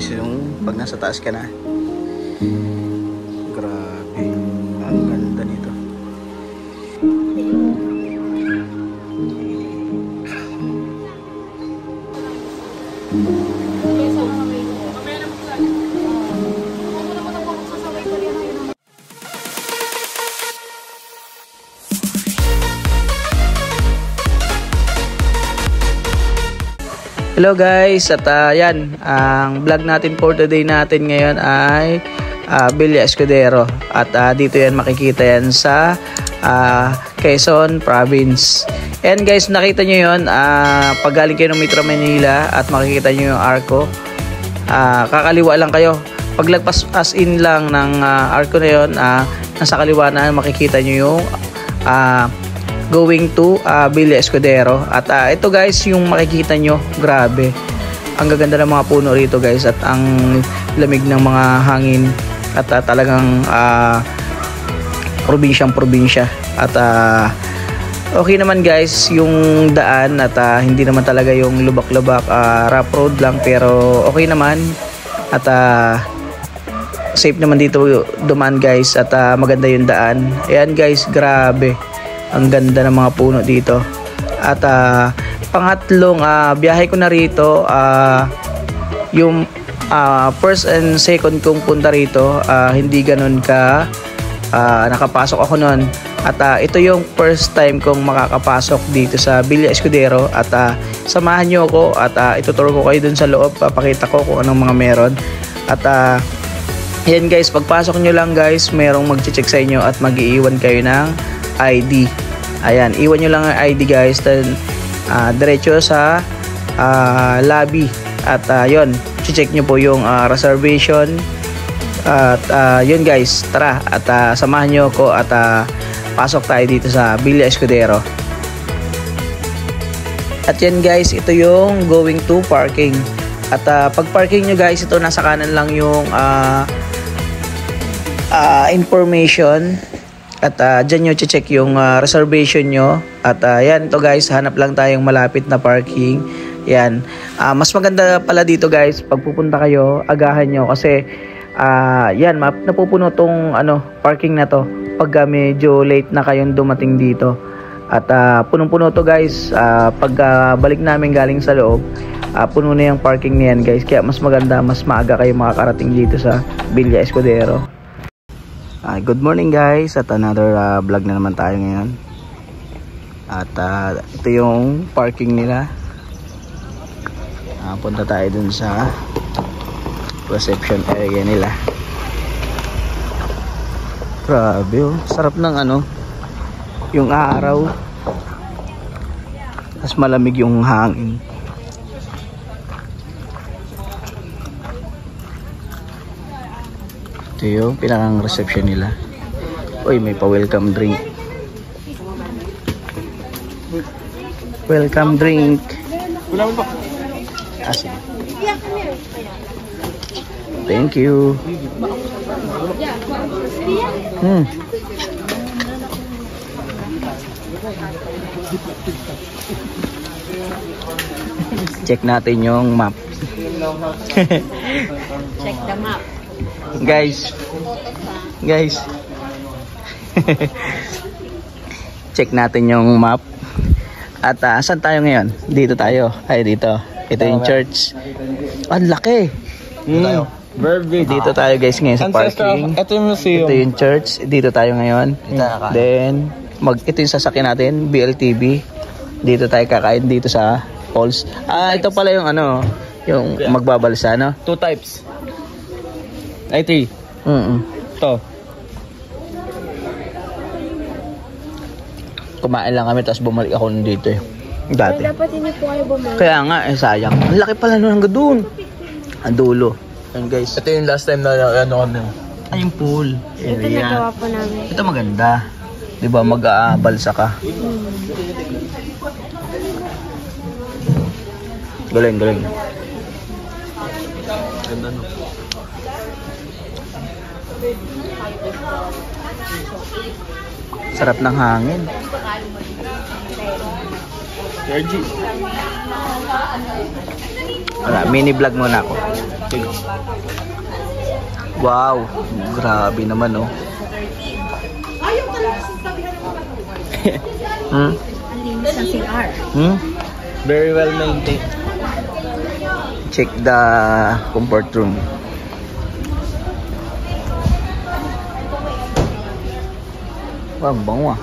guys, yung pag nasa taas ka na. Grabe, ang ganda nito. Hello guys, at yan, ang vlog natin for today natin ngayon ay Villa Escudero. At dito yan makikita yan sa Quezon Province. And guys, nakita nyo yun, pag galing kayo ng Metro Manila at makikita nyo yung arko, kakaliwa lang kayo. Paglagpas as in lang ng arko na yun, nasa kaliwa na makikita nyo yung going to Villa Escudero. At ito guys, yung makikita nyo, grabe, ang gaganda ng mga puno rito guys, at ang lamig ng mga hangin, at talagang probinsya. At okay naman guys yung daan, at hindi naman talaga yung lubak-lubak, rough road lang, pero okay naman. At safe naman dito dumaan guys, at maganda yung daan. Ayan guys, grabe, ang ganda ng mga puno dito. At pangatlong biyahe ko na rito, yung first and second kong punta rito, hindi ganun ka nakapasok ako nun. At ito yung first time kong makakapasok dito sa Villa Escudero. At samahan nyo ako, at ituturo ko kayo dun sa loob, papakita ko kung anong mga meron. At yan guys, pagpasok nyo lang guys, merong mag-check sa inyo at mag-iiwan kayo ng ID. Ayan, iwan nyo lang ang ID guys, then diretso sa lobby. At yun, check nyo po yung reservation. At yun guys, tara, at samahan nyo ko, at pasok tayo dito sa Villa Escudero. At yan guys, ito yung going to parking. At pag parking nyo guys, ito nasa kanan lang yung information. At dyan nyo check yung reservation nyo. At yan, ito guys, hanap lang tayong malapit na parking. Yan, mas maganda pala dito guys, pag pupunta kayo, agahan nyo, kasi yan, napupuno tong parking na to pag medyo late na kayong dumating dito. At punong-puno to guys, pag balik namin galing sa loob, puno na yung parking niyan guys. Kaya mas maganda, mas maaga kayo makakarating dito sa Villa Escudero. Good morning guys, at another vlog na naman tayo ngayon. At ito yung parking nila. Punta tayo dun sa reception area nila. Grabe oh, sarap ng yung araw, mas malamig yung hangin. Ito yung pinakang reception nila. Uy, may pa-welcome drink. Welcome drink. Sige. Thank you. Check natin yung map. Check the map. Guys. Check natin yung map. At saan tayo ngayon? Dito tayo. Ay, dito. Ito yung church. Ang laki. Dito tayo guys ngayon sa parking. Ito yung museum. Ito yung church. Dito tayo ngayon. Then ito yung sasakyan natin, BLTB. Dito tayo kakain dito sa falls. Ito pala yung yung magbabalsa, no? 2 types. Ay, 3. Ito. Kumain lang kami, tapos bumalik ako dito dati. Dapat hindi po kayo bumalik. Kaya nga, sayang. Ang laki pala nun hanggang doon. Ang dulo. Yan guys. Ito yung last time na Ay, yung pool. Ito nagawa po namin. Ito maganda. Diba, mag-aabalsa ka. Galing. Ganda no. Sarap ng hangin. Sergi. Wala, mini vlog muna ako. Wow, grabe naman oh. Hmm? Linis ng CR. Hmm? Very well maintained. Check the comfort room. Wow, bango ah.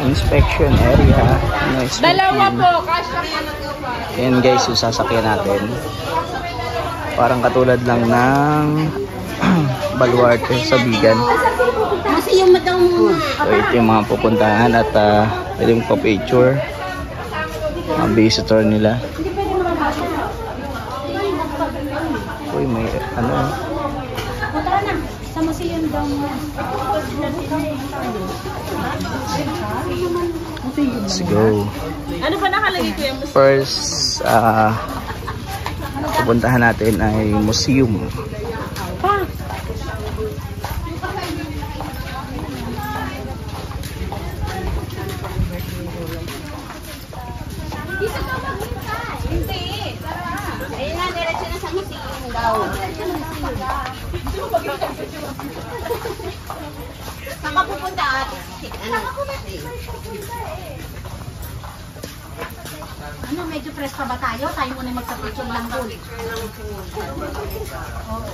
Inspection area. Dalawa po, cash. Yan guys, yung sasakyan natin. Parang katulad lang ng Baluarte sa Bigan. Kasi yung madang So ito yung mga pupuntahan at pwede mong pa-picture. Mga visitor nila. Uy, may ano. Tara na, sa museum daw mo. Let's go. Ano pa nakalagay ko yung First, pupuntahan natin ay museum. pa? Dito ka maghintay. Hindi. Tara. Ayun na, diretso na sa museum daw. Saan ka pupunta ate? Ano, medyo fresh pa ba tayo? Tayo muna magsa-picture lang doon. Oo.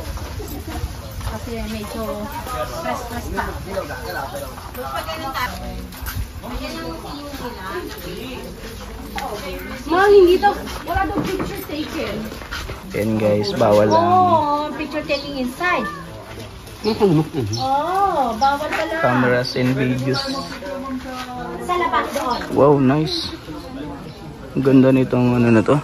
Kasi medyo fresh pa. Mang, hindi to. Wala daw picture taken. Yan guys, bawal ang Oh, picture taking inside. Oh, bawal pala. cameras and videos. Sa labas doon. Wow, nice. Ang ganda nitong ano na to.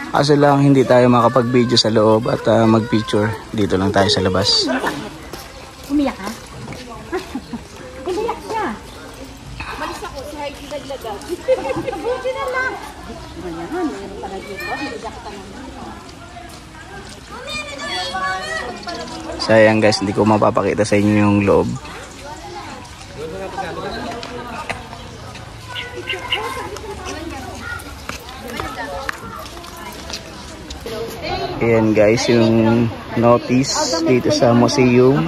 Kaso lang hindi tayo makapag-video sa loob at mag-picture. Dito lang tayo sa labas. Umiyak ka? Umiyak siya. Malis ako sa Heidi Daglaga. Buti na lang. Ayan, meron pala dito. Umiyak ka naman. Sayang guys, hindi ko mapapakita sa inyo yung loob. Ayan guys, yung notice dito sa museum,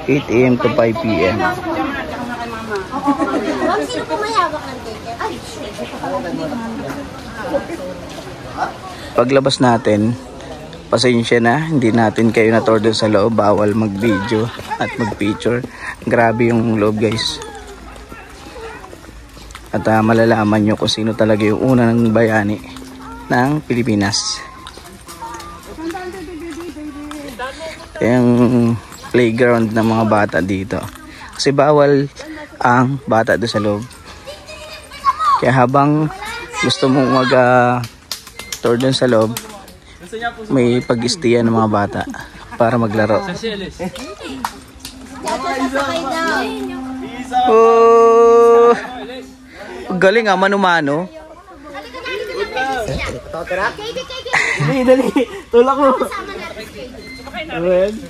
8 AM to 5 PM. Ma'am, sino po may hawak ng ticket? Ay, Paglabas natin, pasensya na, hindi natin kayo na-tour dun sa loob. Bawal mag-video at mag-picture. Grabe yung loob guys. At malalaman nyo kung sino talaga yung unang bayani ng Pilipinas. Yung playground ng mga bata dito. Kasi bawal ang bata doon sa loob. Kaya habang gusto mong mag-tour doon sa loob, may pag-istiyan ng mga bata para maglaro. Oh! Galing ah, mano-mano. Dali. Tulak mo.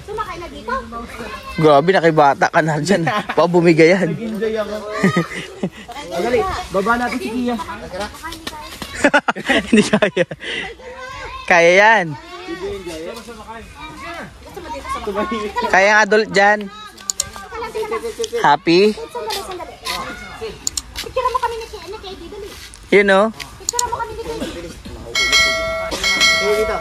sumakay na dito. Grabe, nakibata ka na dyan. Baka bumigay yan. Enjoy ako. Dali, baba natin si Kia. Hindi kaya. Kaya yan. Kaya ang adult dyan. Happy? Picture mo kami ni Katie, dali. You know? Picture mo kami ni Katie. Dito.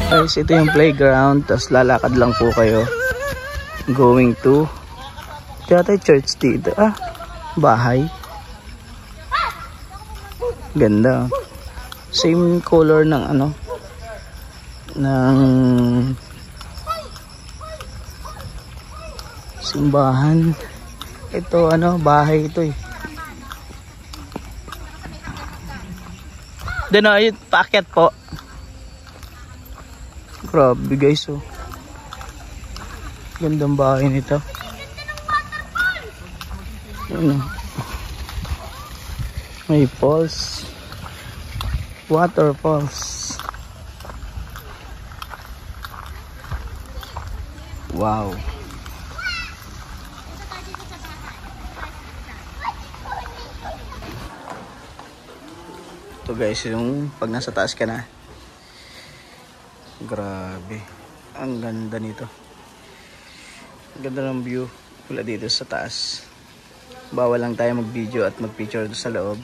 Guys, ito yung playground. Tapos lalakad lang po kayo going to yata church dito. Bahay. Ganda. Same color ng ano, ng simbahan. Ito ano, bahay ito eh. Doon na, yun, paakyat po. Grabe guys, oh. Gandang bahay nito. Ano? May falls. Waterfalls. Wow. Ito guys, yung pag nasa taas ka na. Grabe. Ang ganda nito. Ang ganda ng view mula dito sa taas. Bawal lang tayo mag-video at mag-picture sa loob.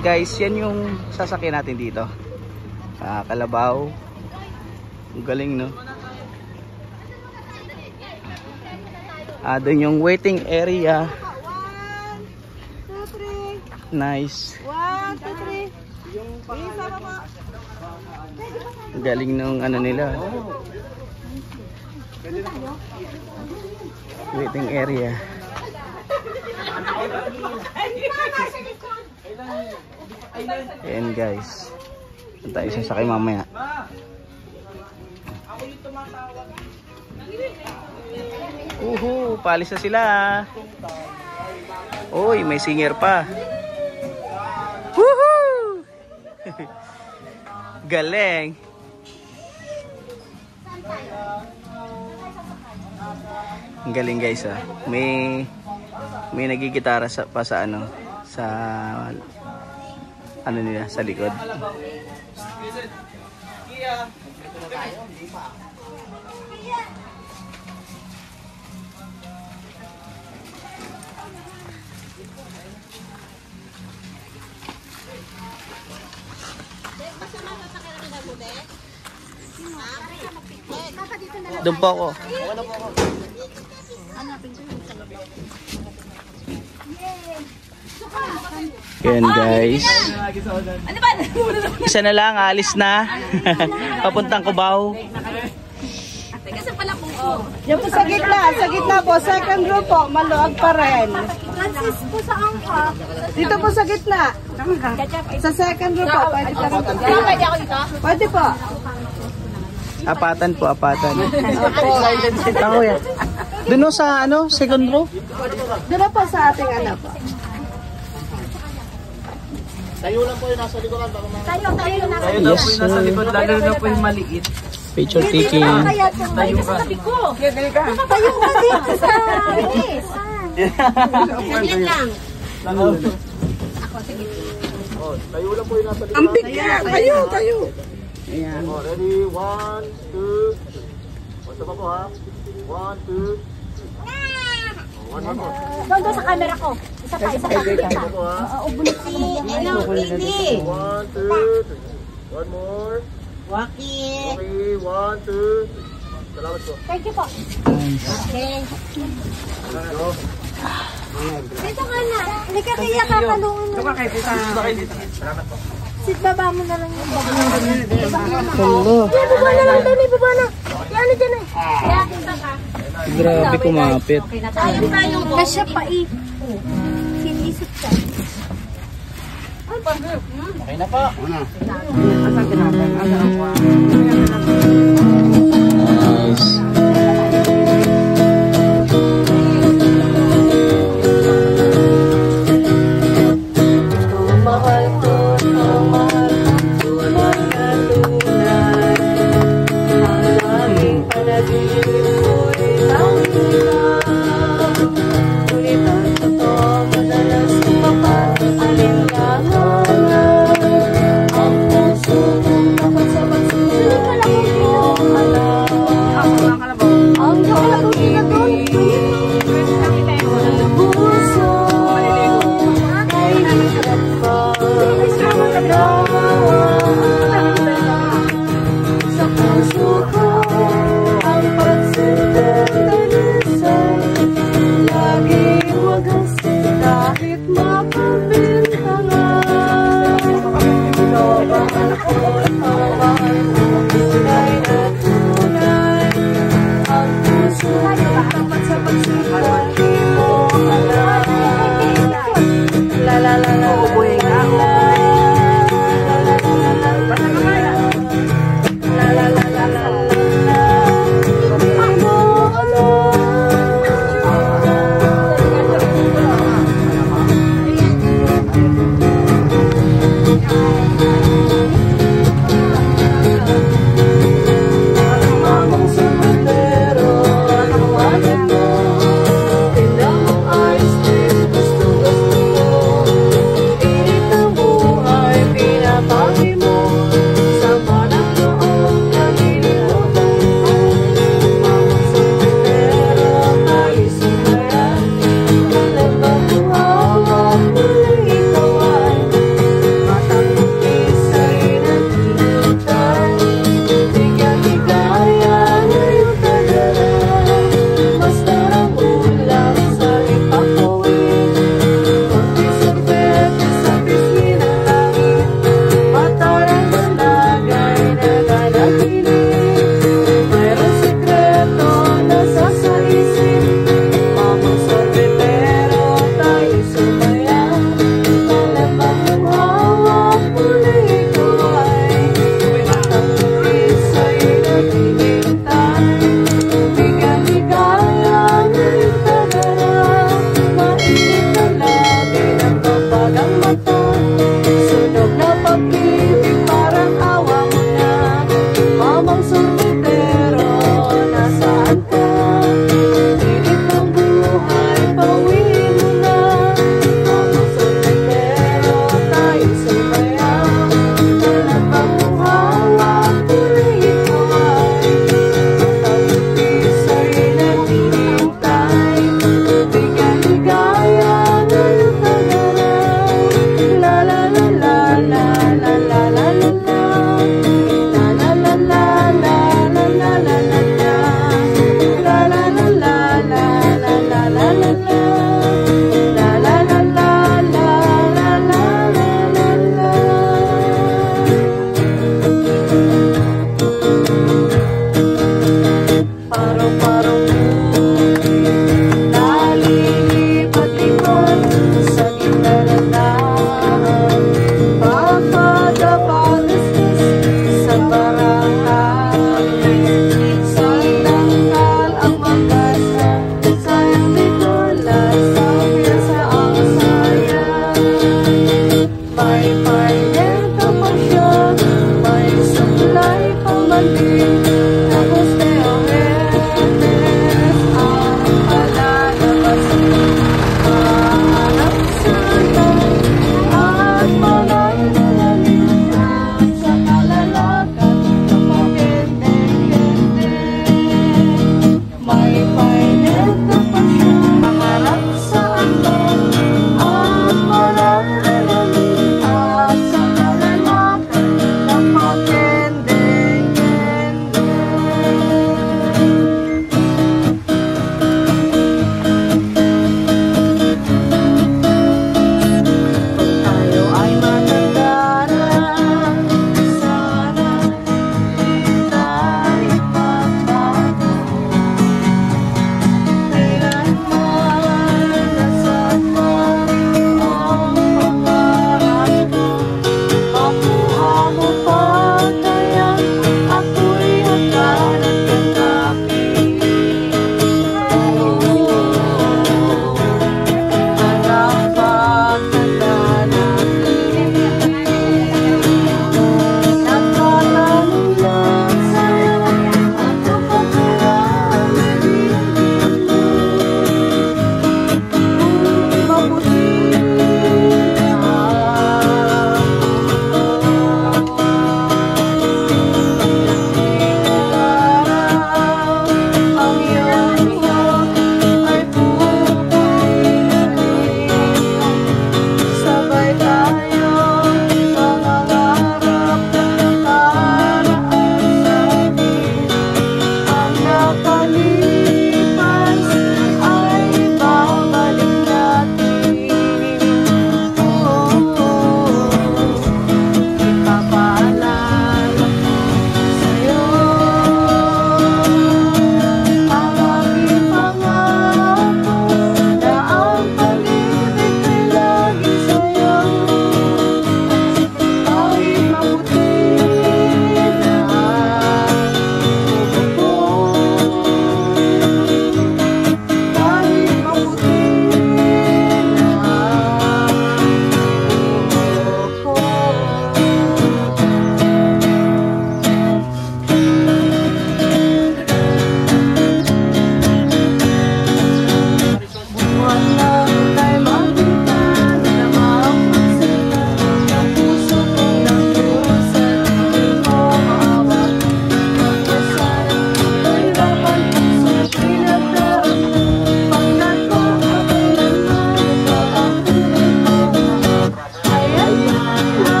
Guys, yan yung sasakyan natin dito. Kalabaw. Ang galing, no? Doon yung waiting area. 1, 2, 3. Nice. 1, 2, 3. Ang galing nung ano nila. Waiting area. Ayan guys, tayo sasakay mamaya. Palis na sila. Uy, may singer pa. Woohoo! Galing. Ang galing guys, ah. May nagigitara pa sa ano, sa ano nila, sa likod. Papa, dito na lang. Doon po ako. Hanapin ko yung Yan guys. Ano ba? Isa na lang, alis na. Papuntang Cubao. Teka, sa pala kung Yan po sa gitna po, second row po, maluag pa rin. Francis po sa angka. Dito po sa gitna. Sa second row po, pwede pa rin po. Pwede ako dito? Pwede po. Apatan po, apatan. Ako yan. Doon no, sa ano, second row? Doon na po sa ating ano po. Tayo lang po yung nasa likuran. Tayo na. Yes, sir. Lalo na po yung maliit. Picture taking. Kaya tayo ka sa tabi ko. Tayo ka dito sa bilis. Saglit lang. Ako, sige. Tayo lang po yung nasa likuran. Ang bigyan! Tayo! Ayan. Ready? 1, 2. Basta pa po ha. 1, 2. 1 pa po. Doon sa camera ko. Isa pa. Ubulot si, Lily. 1, 2, 3. One more. Waki. Okay, 1, 2. Salamat po. Thank you po. Okay. Dito ka na. Hindi ka kaya kakalungan mo. Salamat po. Sit baba mo na lang yung baba mo. Hello. Baba na lang, Dani. Baba na. Yan na dyan eh. Kaya kita ka. Grabe kumapit. Sayang tayo mo. Kasya pa eh. Sinisip ka. Okay na po. Nice.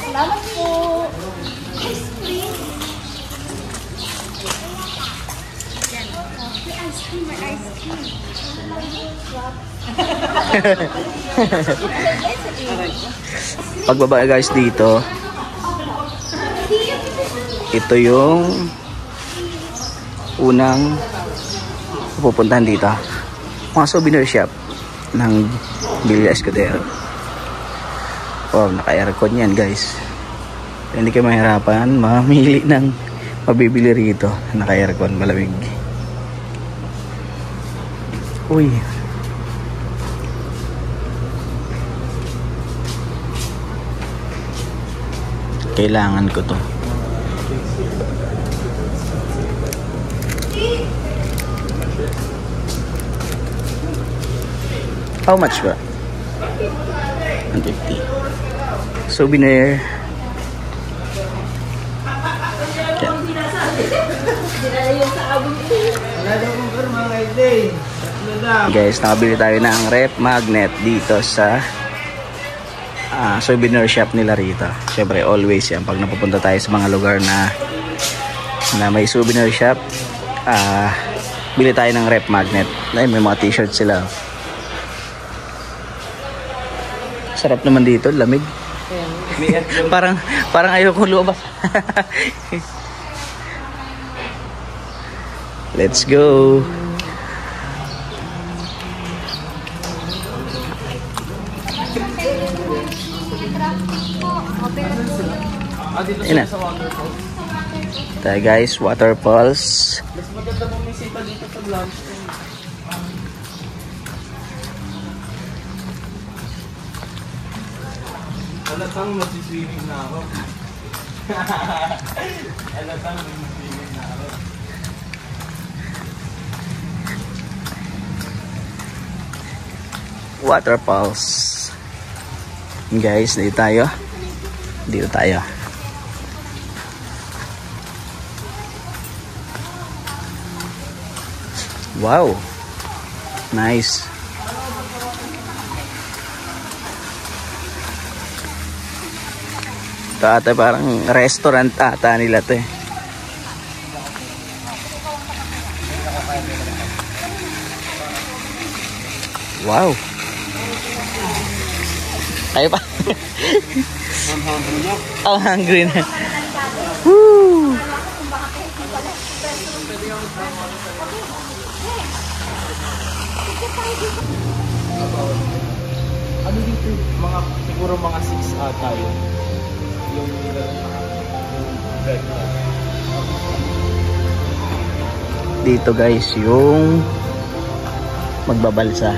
Salamat po. Pagbaba guys dito, ito yung unang pupuntahan dito, mga souvenir shop ng Villa Escudero. Wow, naka-aircon yan guys, hindi kayo mahirapan mamili ng mabibili rito. Naka-aircon, malamig. Uy, kailangan ko to. How much ba? 150. Souvenir. Guys, nakabili tayo ng rep magnet dito sa souvenir shop nila rito. Syempre always yan pag napupunta tayo sa mga lugar na may souvenir shop, bili tayo ng rep magnet. Ay, may mga t-shirt sila. Sarap naman dito, lamig. parang ayoko lumabas. Let's go. Ina. Tayo guys, waterfalls. Mas maganda bumisita dito sa lunch. Alatang masiswimming na ako. Alatang masiswimming na ako. Waterfalls. Guys, dito tayo. Dito tayo. Wow. Nice. Ito ata parang restaurant ata nila to eh. Wow. Tayo pa. Ang hungry na. Woo! Ano dito? Siguro mga 6 tayo. Yung breakfast. Dito guys yung magbabalsa.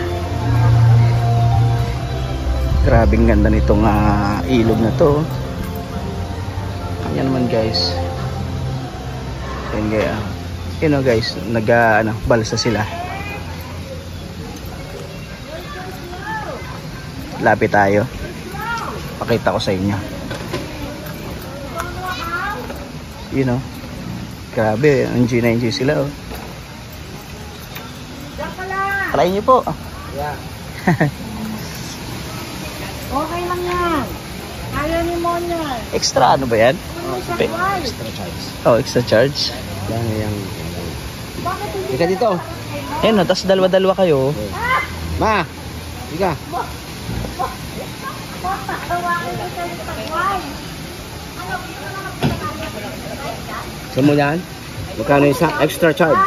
Grabing ganda nitong ilog na to. Yan naman guys. Yan kaya, you know guys, balsa sila. Lapit tayo. Pakita ko sa inyo. You know, grabe, enjoy na enjoy sila oh. Try nyo po. Yeah. Okay lang yan. Kaya ni Monya. Extra ano ba yan? Extra charge. Oh, extra charge. Yan yung... Bakit hindi Ika dito. Ayun no, tapos dalawa-dalawa kayo. Ma! Ika. Saan mo yan? Magkano isa? Extra charge.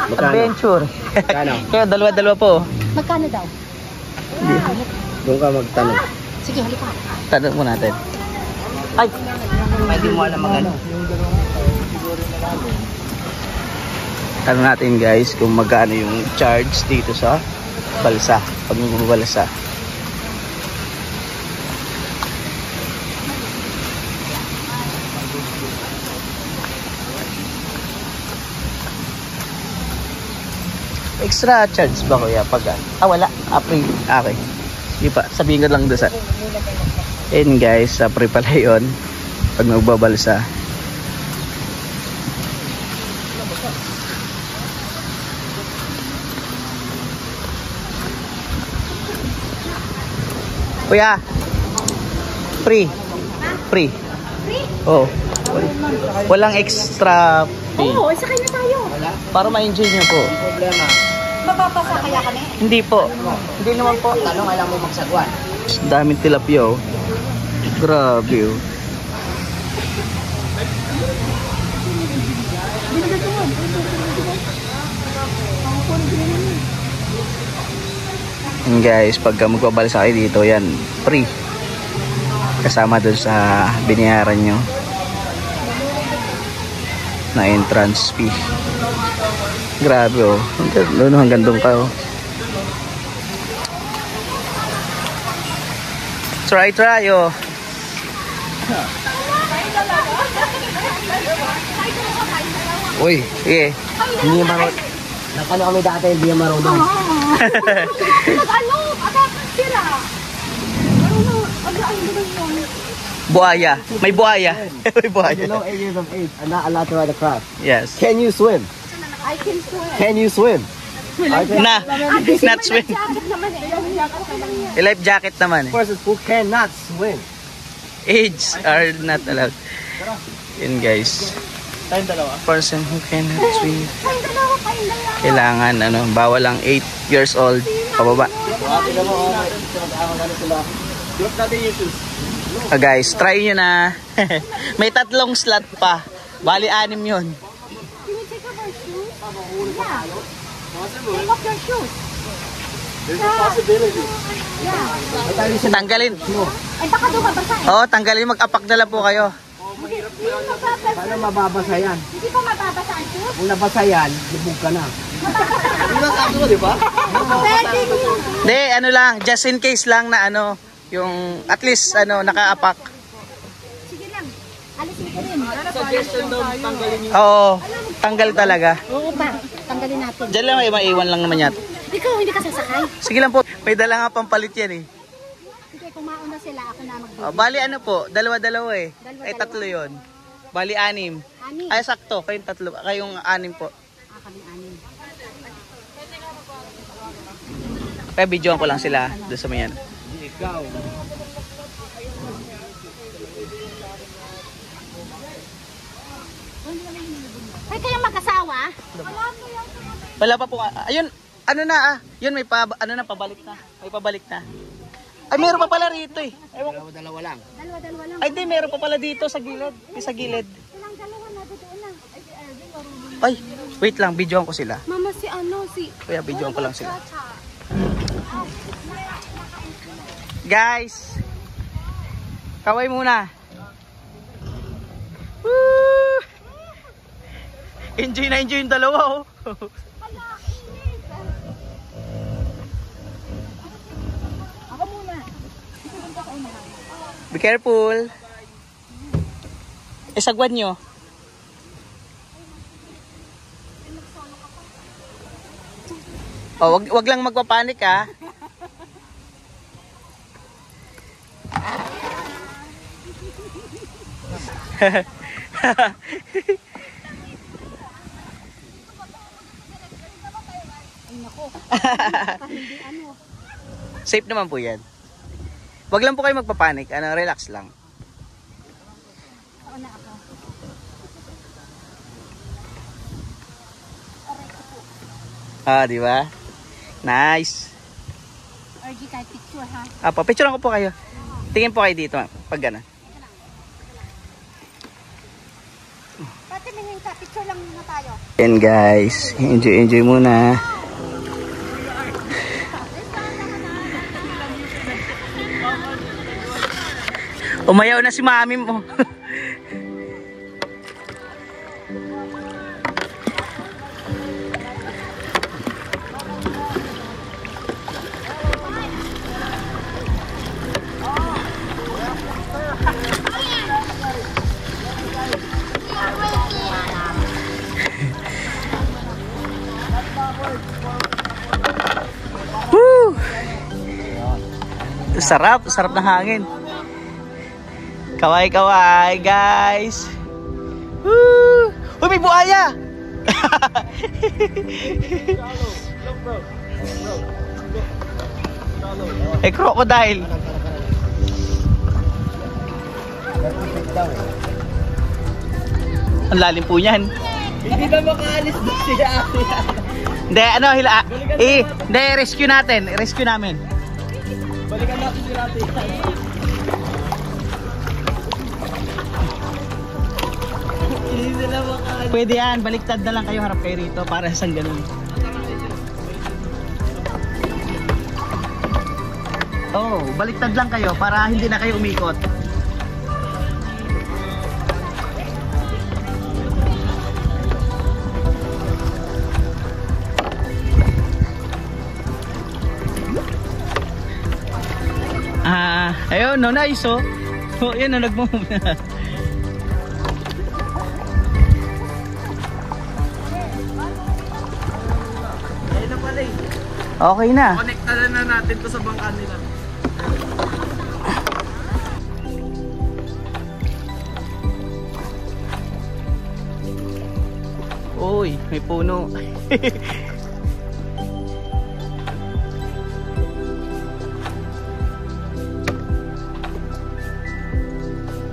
Magkano? Adventure. Magkano? Kaya dalawa-dalawa po. Magkano daw? Doon ka magtanong. Sige, halika. Tanong mo natin. Ay! Pwede mo alam magano. Tanong natin guys kung magkano yung charge dito sa balsa. Pag magbabalsa. Extra charge ba kuya pag wala, free. Okay. Hindi pa, sabihin ko lang doon sa and guys, free pala yun pag magbabalsa. Kuya. Free. Free. Free? Oo. Walang extra fee. Oo, sakay na tayo. Para ma-enjoy nyo po. Mapapasa kaya kami? Hindi po. Hindi naman po. Tanong, alam mo magsagwan. Daming tilapia oh. Grabe oh. And guys, pagka magbabalis kayo dito, yan, free. Kasama dun sa binayaran nyo na entrance fee. Grabe oh. Doon hanggang doon ka oh. Try oh. Uy, Sige. hindi marunong. Nakano kami dati, hindi marunong. Nag-ano? Atak, sira. Marunong, aglaan mo na yun. Buhaya. May buhaya. May buhaya. Below 8 years of age, are not allowed to ride a craft. Yes. Can you swim? I can swim. Can you swim? Na. Not swim. Jacket naman eh. Okay lang yan. Yung life jacket naman eh. Persons who cannot swim. Age are not allowed. Yun guys. Person who cannot swim. Kayong dalawa. Kailangan ano, bawal lang 8 years old pababa. Guys, try nyo na. May 3 slot pa. Bali 6 yun. Can you take off our shoes? Yeah. Take off your shoes. There's a possibility. Yeah. Tanggalin. Ay, baka doon mabasa eh. Oo, tanggalin. Mag-apak na lang po kayo. Hindi mababasa. Paano mababasa yan? Hindi pa mababasa ang shoes. Kung nabasa yan, lubog ka na. Hindi ba sabi mo, di ba? Pwede yun. Hindi, ano lang. Just in case lang na ano, yung at least ano, nakaapak. Sige lang. Alisin ko rin. Oo, tanggal talaga. Oo pa. Tanggalin natin. Diyan lang may maiwan lang naman yan. Ikaw, hindi ka sasakay. Sige lang po. May dala nga pampalit yan eh. Sige, kung mauna sila, ako na magbibigay. Bali ano po, dalawa-dalawa eh. Dalawa-dalawa. Ay 3 yun. Bali 6. Ani. Ay sakto, kayong 3, kayong 6 po. Kami anin. Kaya videoan ko lang sila doon sa mayan. Ikaw. Ay, kayong mag-asawa? Wala pa po. Ayun, ano na ah. Yun may ano na pabalik na. May pabalik na. Ay meron pa pala rito eh. Ewan ko. Dalawa lang. Dalawa-dalawa lang. Ay di meron pa pala dito sa gilid. Sa gilid. Ilang dalawa na doon na. Ay, si Erwin marunong. Ay, wait lang, videoan ko sila. Mama, si ano, si... Kaya videoan ko lang sila. Guys, kaway muna. Woo! Enjoy na enjoy yung dalawa oh. Ako muna. Be careful. Sagwan nyo. Oh, wag lang magpapanik ha. Safe naman po yan. Wag lang po kayo magpapanik. Ano, relax lang. Ako na ako. Ah, di ba? Nice. RG, kahit picture ha. Apo, picturean ko po kayo. Tingin po kayo dito, pag gano'n. Pati tingin ka, picture lang muna tayo. And guys, enjoy muna. Umayaw na si mami mo. Woo! Sarap ng hangin. Kaway-kaway, guys. Woo! Uy, may buhaya! Eh, crocodile. Ang lalim po niyan. Hindi na makaalis na siya. Hindi, ano, hindi, rescue natin. Rescue namin. Balikan natin si Rati. Hindi sila makaalis. Pwede yan, baliktad na lang kayo, harap kayo rito para sa ganun. Oh, baliktad lang kayo para hindi na kayo umikot. Ayun, no, nice, oh. Oh, yan, no, nag-move na. Ayun na pala eh. Okay na. Connecta na natin to sa bangka nila. Uy, may puno.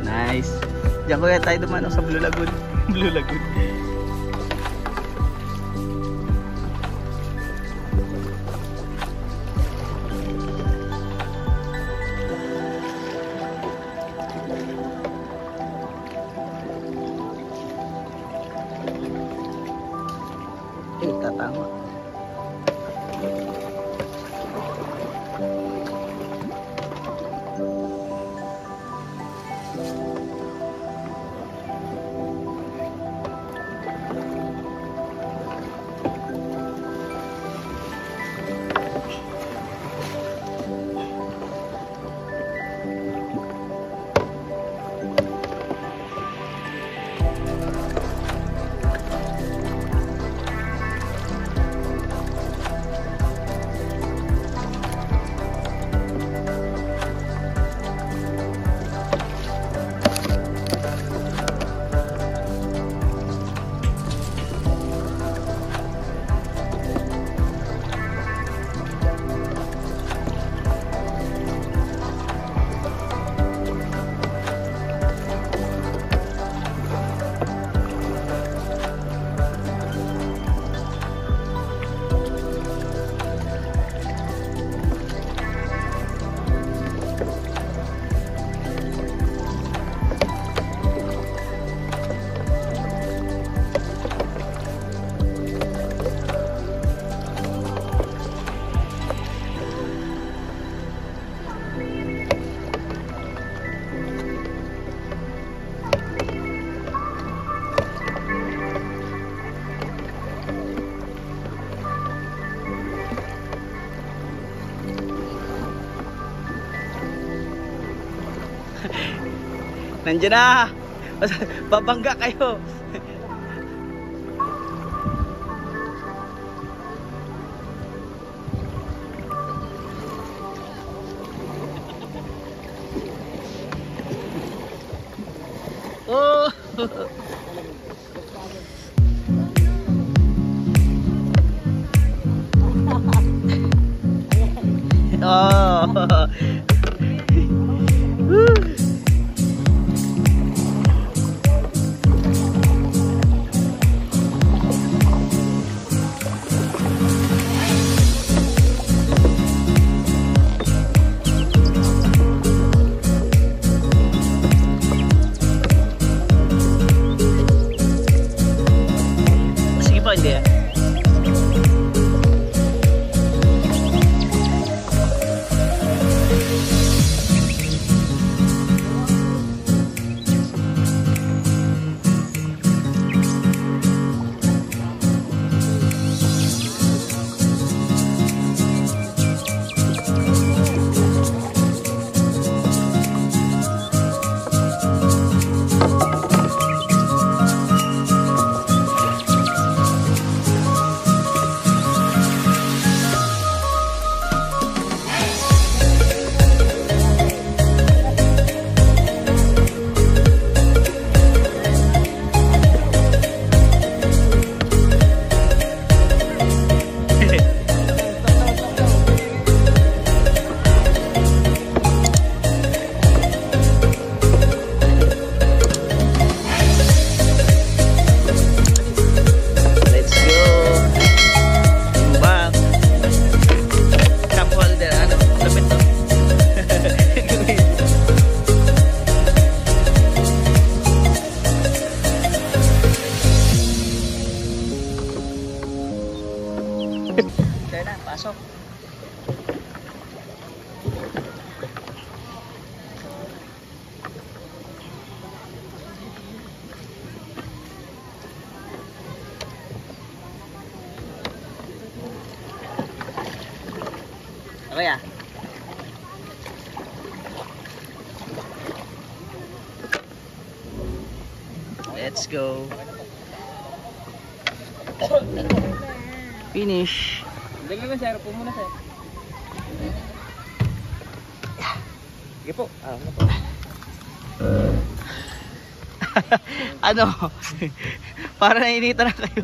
Nice. Diyan kuya tayo dumano sa Blue Lagoon. Blue Lagoon. Tatama. Nandiyan na. Babangga kayo. Oh. Oh. Sige po, hindi. Sir na, pasok. Okay ah. Let's go. Finish. Dali na sir, po muna sir. Sige po. Ano po? Ano? Para nainitan na kayo.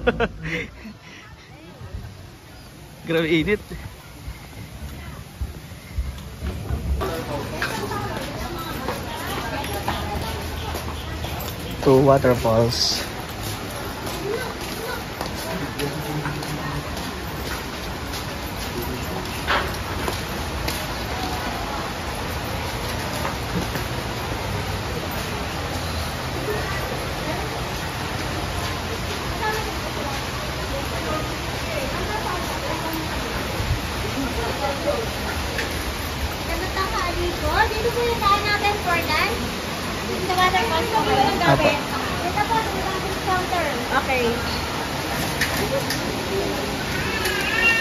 Grabe init. Two waterfalls. Dito po yung daan natin for lunch. Sa waterfalls po kayo ng Apa. gabi. Dito po, sa counter. Okay.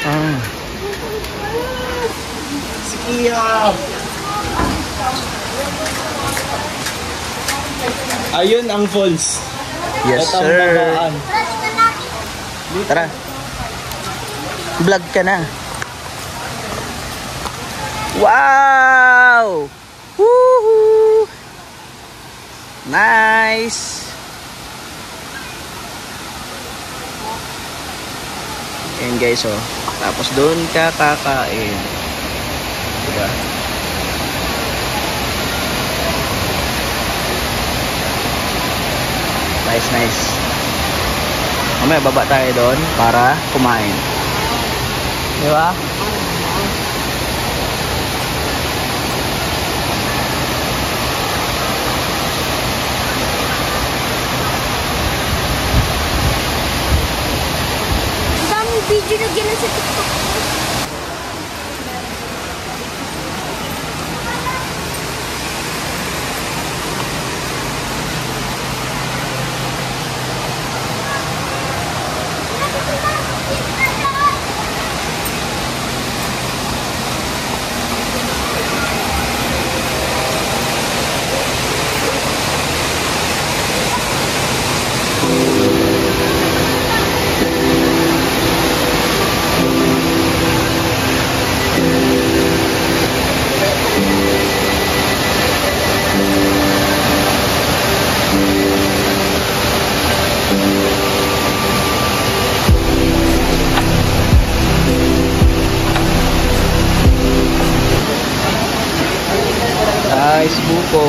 Ah. Ayun ang falls. Yes, At ang sir. babaan. Tara. Vlog ka na. Wow! Woohoo! Nice! Ayan guys, oh. Tapos doon ka kakain. Diba? Nice, nice. Mamaya baba tayo doon para kumain. Diba? Daming video na gano'n sa TikTok. Nice buko.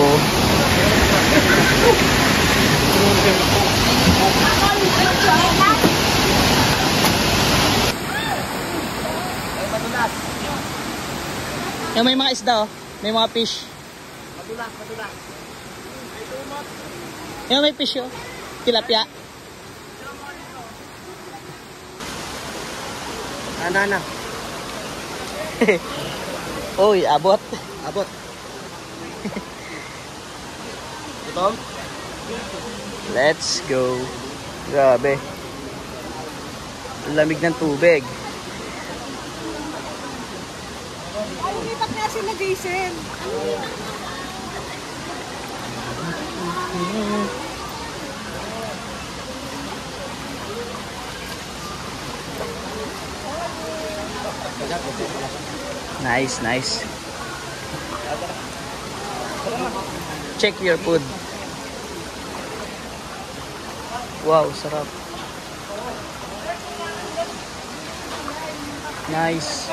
Yung may mga isda oh, may mga fish. Yung may fish oh, tilapia. Ana. Oy, abot. Abot. Ito? Let's go. Grabe. Lamig ng tubig. Ay, umipak na sila, Jason. Nice, nice. Check your food. Wow, sarap. Nice.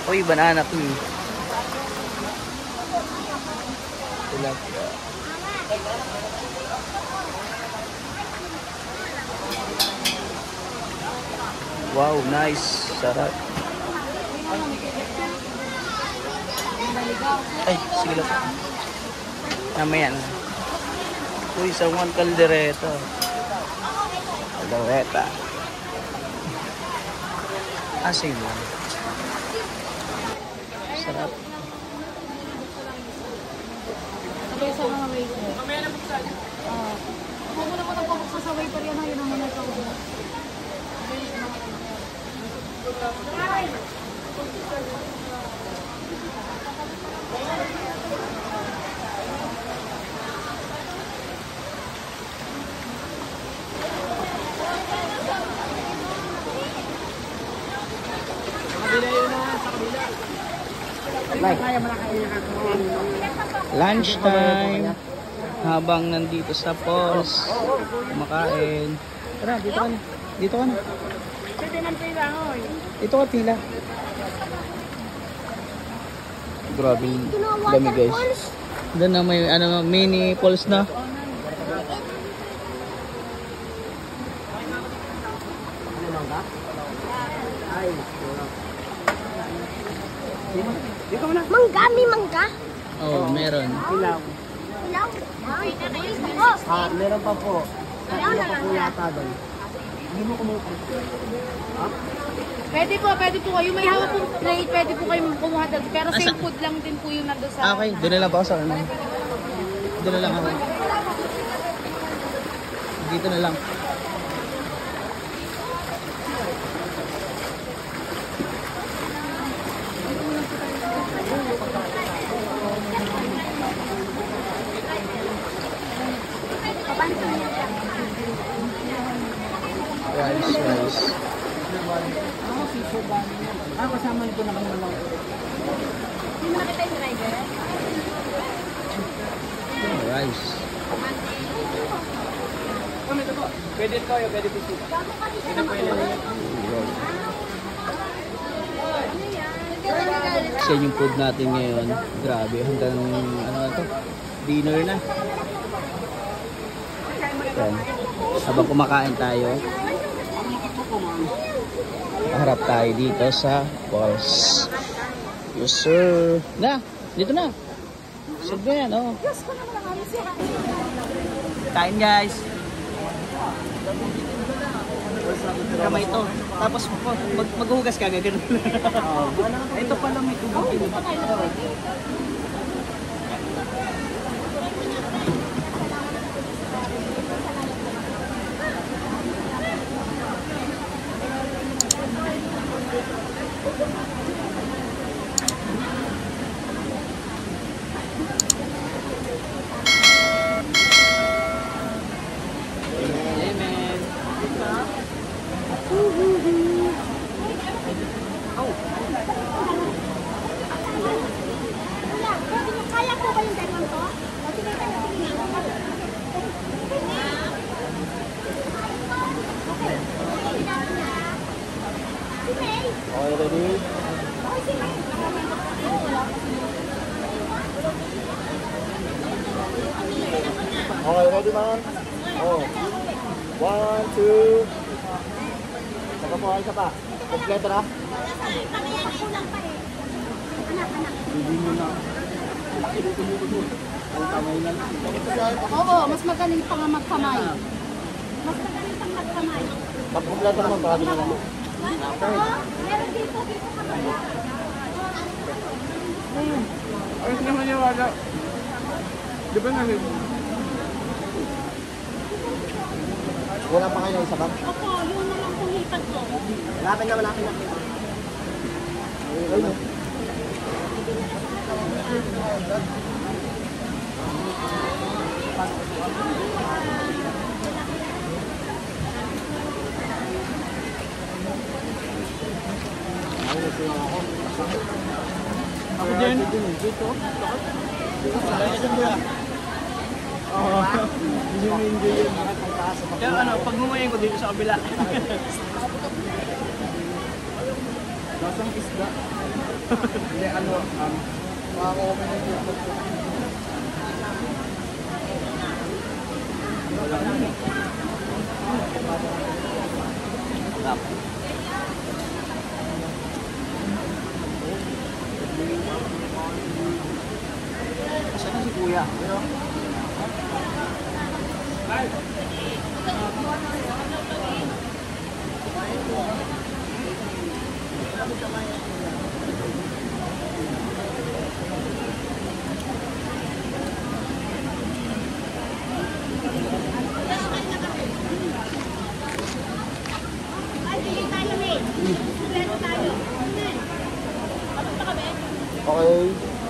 Uy, banana ko eh. Tilapia. Wow, nice. Sarap. Ay, sige lang. Namaya na. Uy, sawan kaldereta. Kaldereta. Same lang. Sarap. Sabay sa mga waiter. Kung muna ko nagpapaksa sa waiter yan, yun ang muna ito. Lunch time. Habang nandito sa falls, kumakain. Tara, dito ka na. Dito ka na. Pwede ng pila, oy. Ito ka pila. Grabe dami guys. Doon na may ano, mini falls na. Mangga, may mangga. Oh, meron. Ilaw. Meron pa po. Ilaw na lang. Yata doon. Pwede po kayo. May hawak pong plate, pwede po kayo kumuha doon. Pero same food lang din po yung nandun sa... Okay, doon na lang ako sa ano. Doon na lang ako. Dito na lang. Rice. Kasama nito na kami lang. Hindi mo nakita yung driver? Rice. Pwede ito kayo, pwede po siya. Kasi yung food natin ngayon, grabe, hanggang ano na to, dinner na. Yan. Habang kumakain tayo, harap tayo dito sa falls. Yes sir. Na, dito na. Sud na yan, oh. Kain guys. Kamay ito. Tapos maghugas ka, gano'n. Ito pala may tubig. Kaya po ba yung ganyan ko? Sige, Okay, ready? Okay, ready man? Oh. 1, 2. Saka po, isa pa. Kompleto na? Hindi mo na. Ang kamay lang. Oo, mas magaling pa nga magkamay. Mas magaling pang magkamay. Pag kompleto naman, parami na lang. Meron dito kamay. Ay, hindi naman yung wala. Di ba na rin? Wala pa kayo ng isa ba? Opo, yun na lang kung hitag ko. Malapit na, malapit na. Ayun. Ako din. Dito. Hindi mo enjoy yun. Kaya ano, pag ngumayin ko dito sa kabila. Lasang isda. Hindi, ano, makakuha na yung Saan na si kuya? Okay,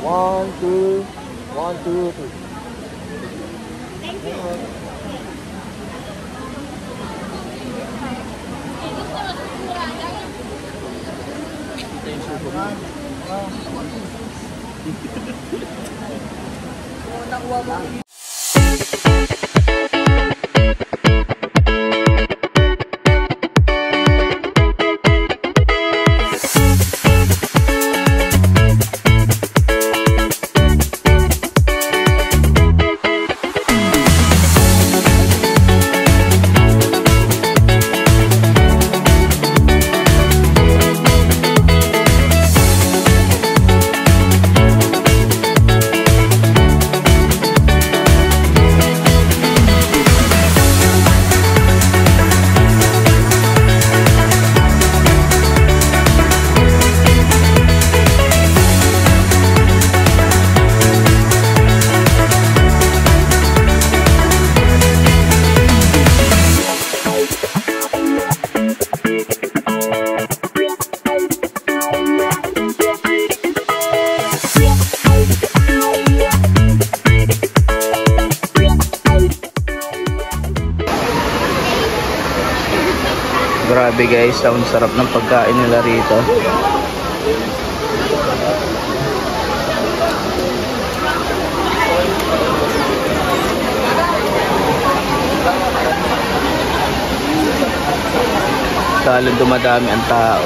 1, 2, 1, 2, 3. Grabe guys, ang sarap ng pagkain nila rito. Lalo dumadami ang tao.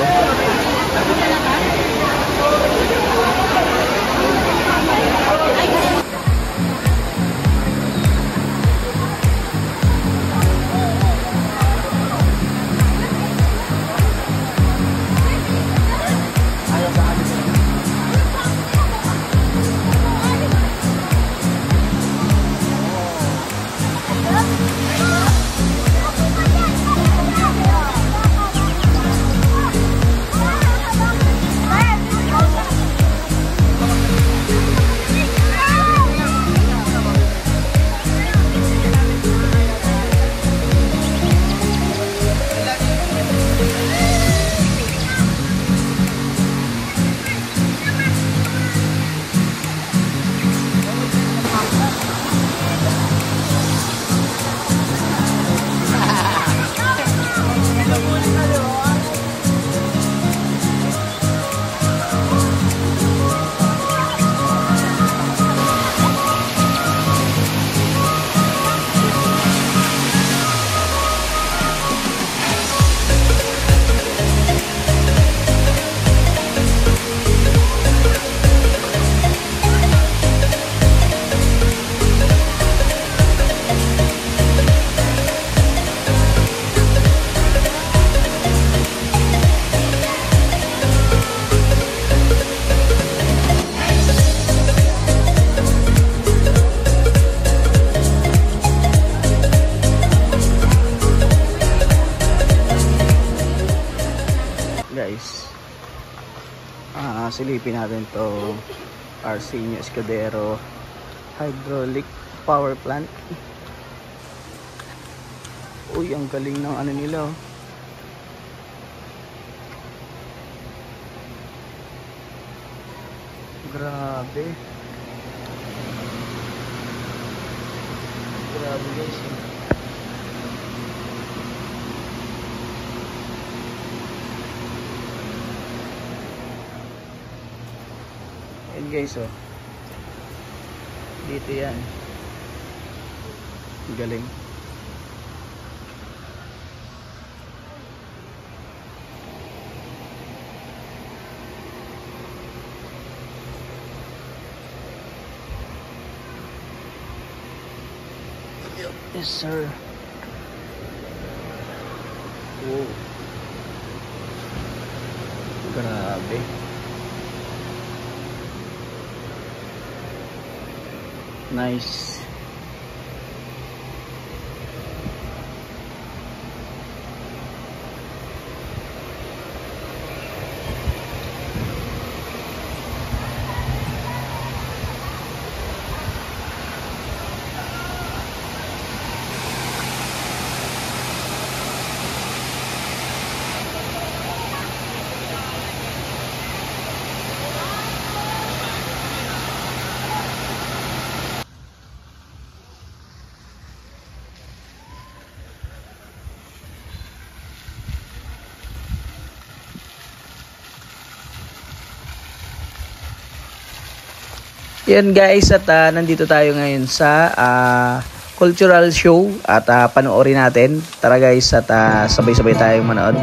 Guys, silipin natin to Arsenio Escudero Hydraulic Power Plant. Uy, ang galing ng ano nila, oh. Grabe. Grabe guys, eh. Ayan guys, oh. Dito yan. Galing. Yes sir. Wow. Grabe. Nice. Yan guys, at nandito tayo ngayon sa cultural show at panoorin natin. Tara guys, at sabay-sabay tayong manood.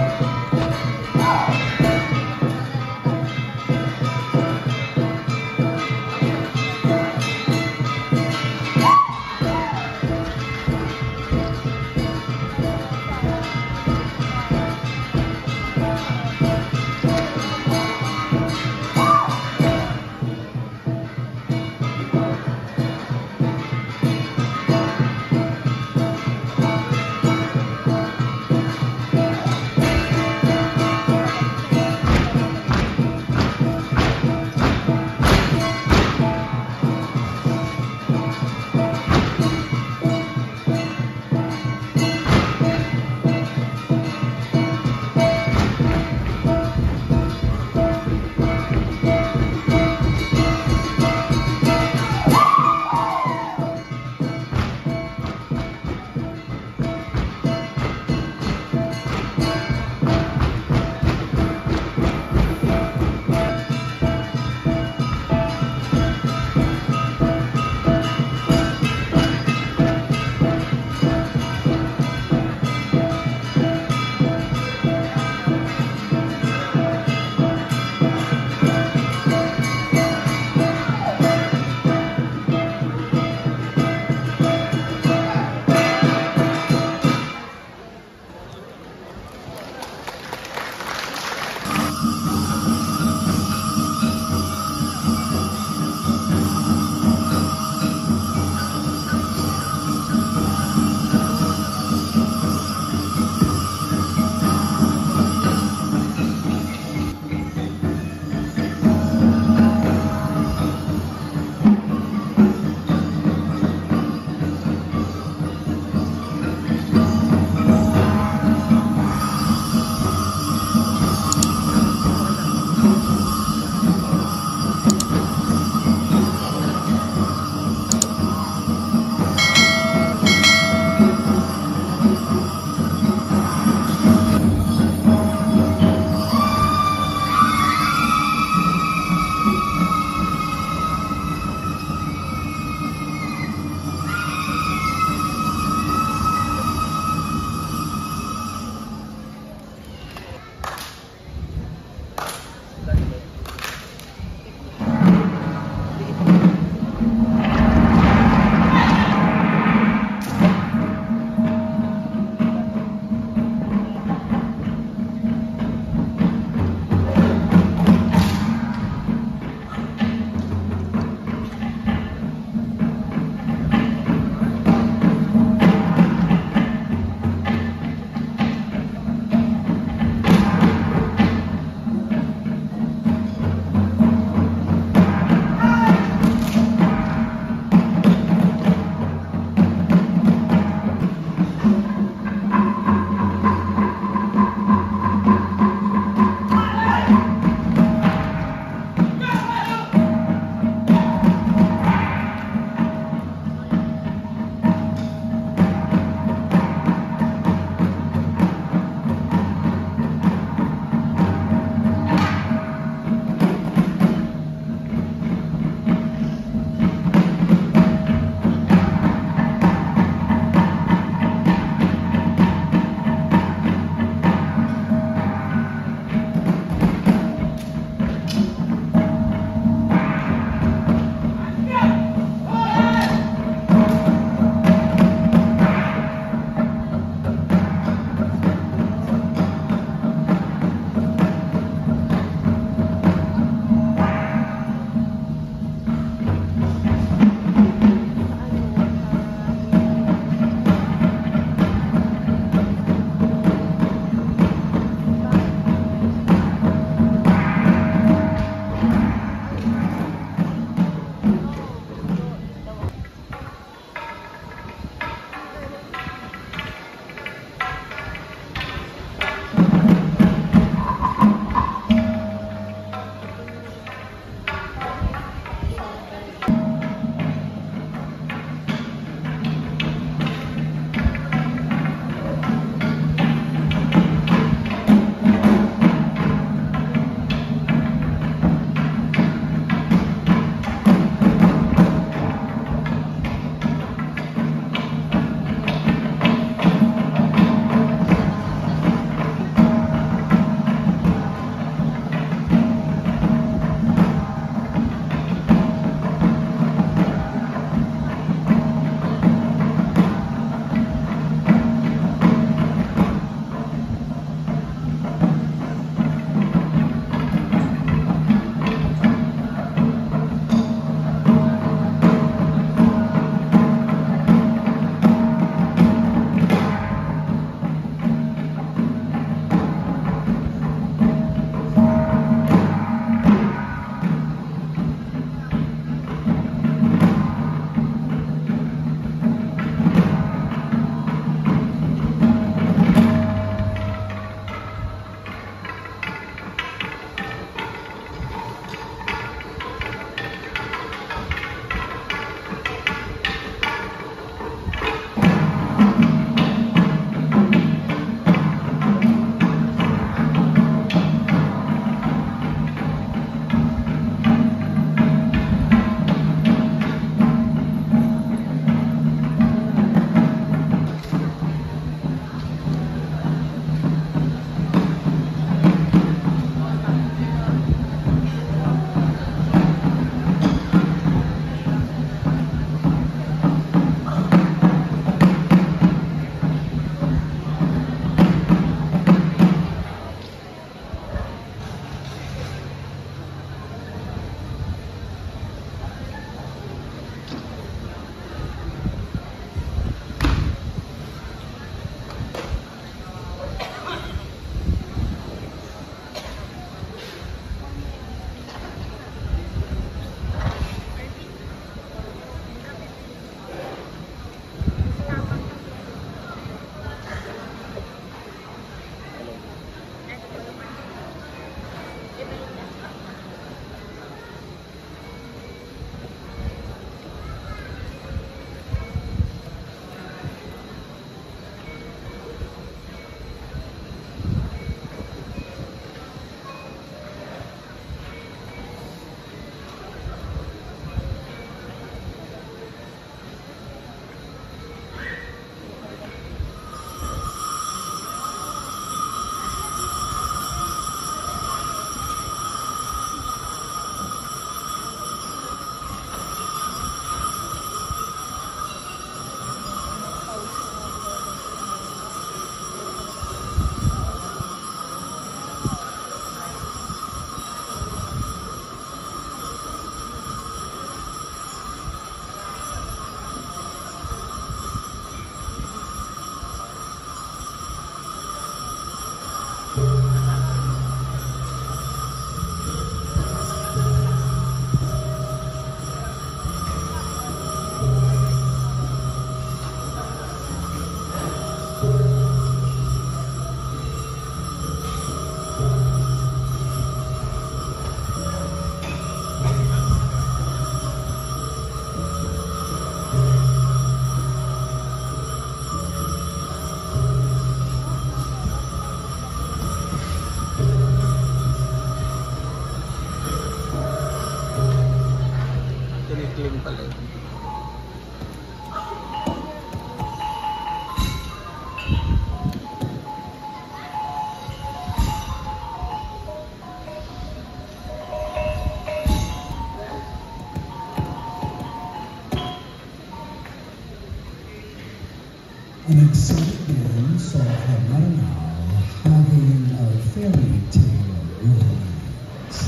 An exotic band saw a Maranao having a fairy tale romance.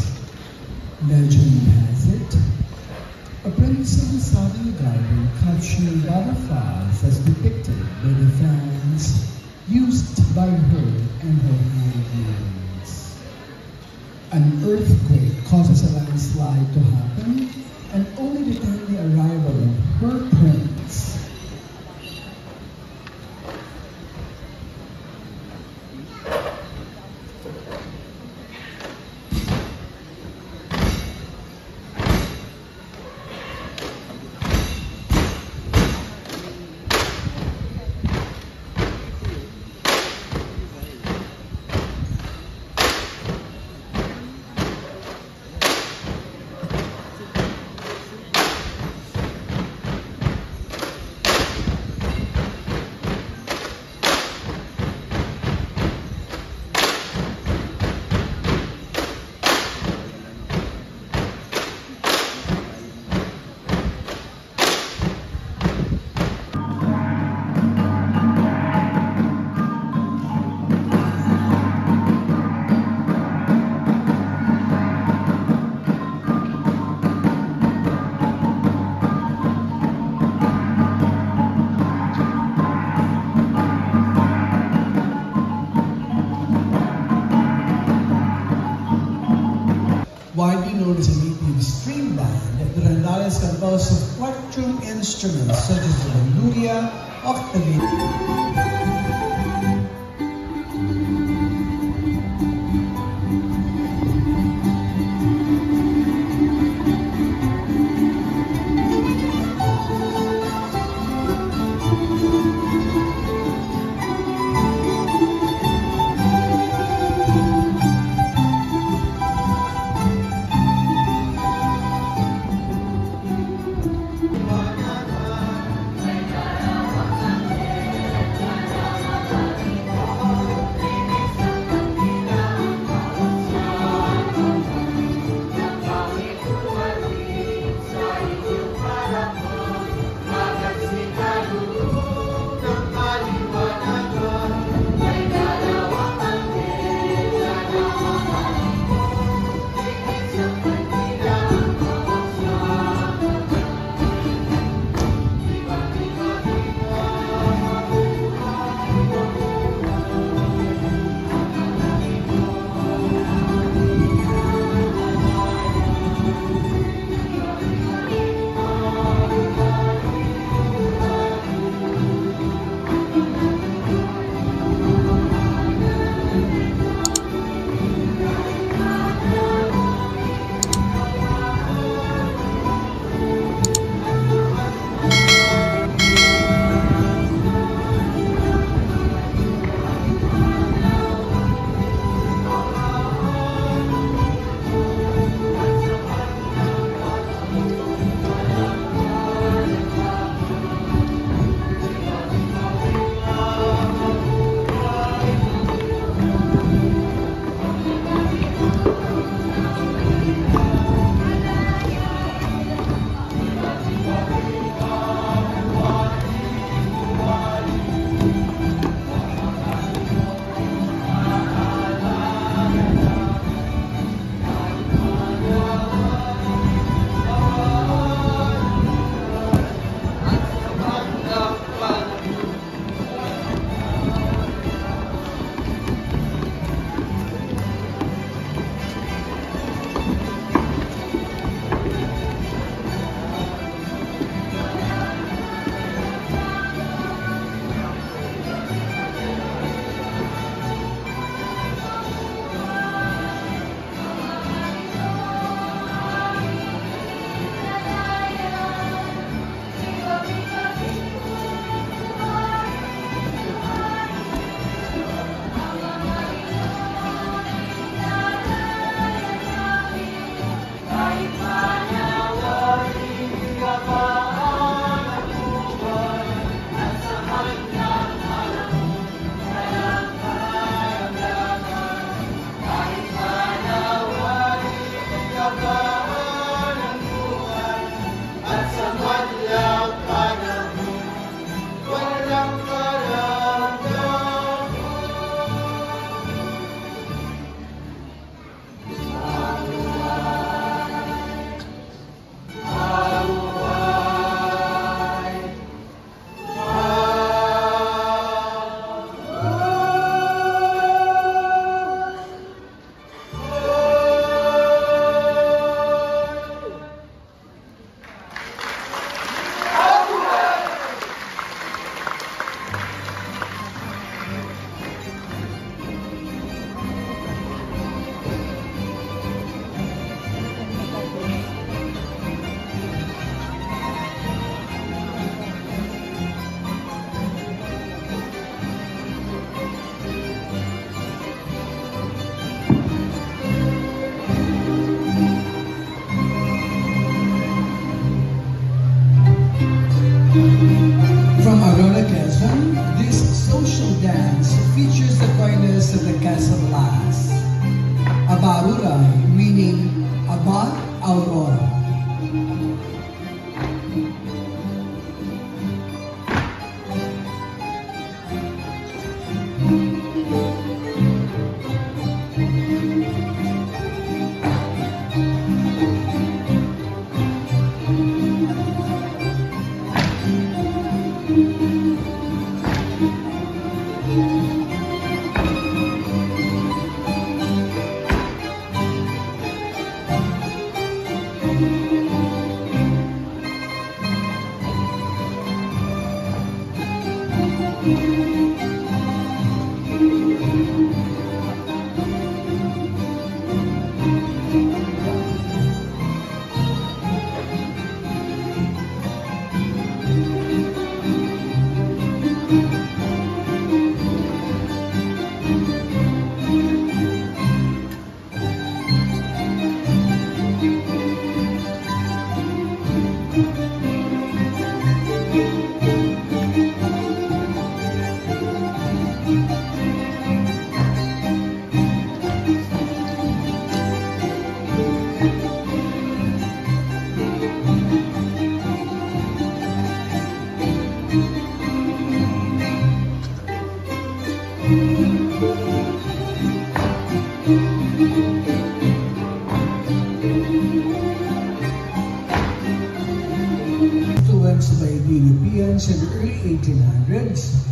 Legend has it, a princess in Saudi Garden capturing butterflies as depicted by the fans used by her and her handmaidens. An earthquake causes a landslide to happen and only the timely arrival of her prince. Widely known as a native string band, the Randalla is composed of quite-tuned instruments such as the banduria, octave. Casabalas. Abaruray, meaning Aba Aurora. Influenced by the Europeans in the early 1800s,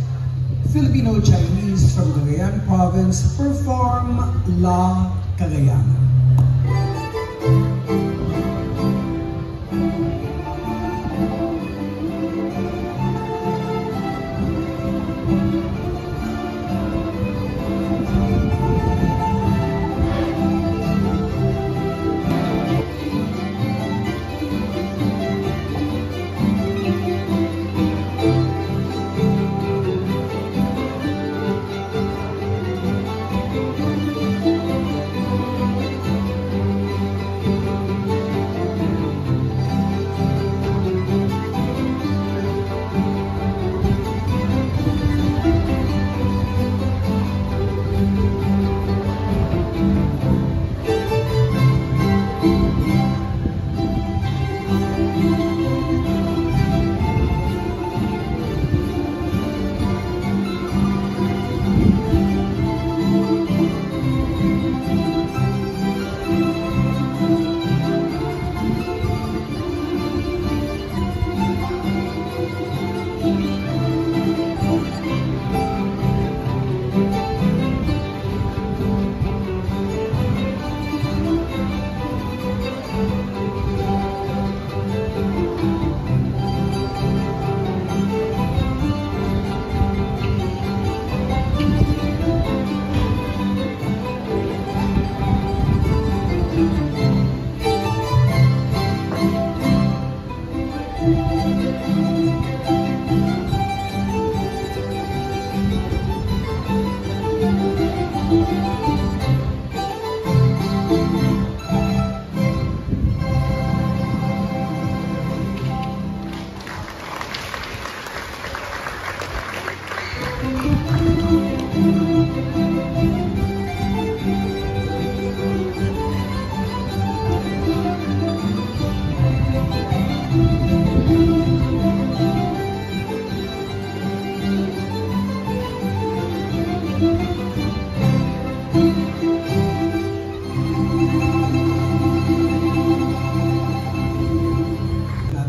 Filipino-Chinese from Cagayan province perform La Cagayana.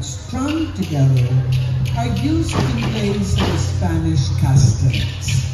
Strung together are used in place of Spanish castanets.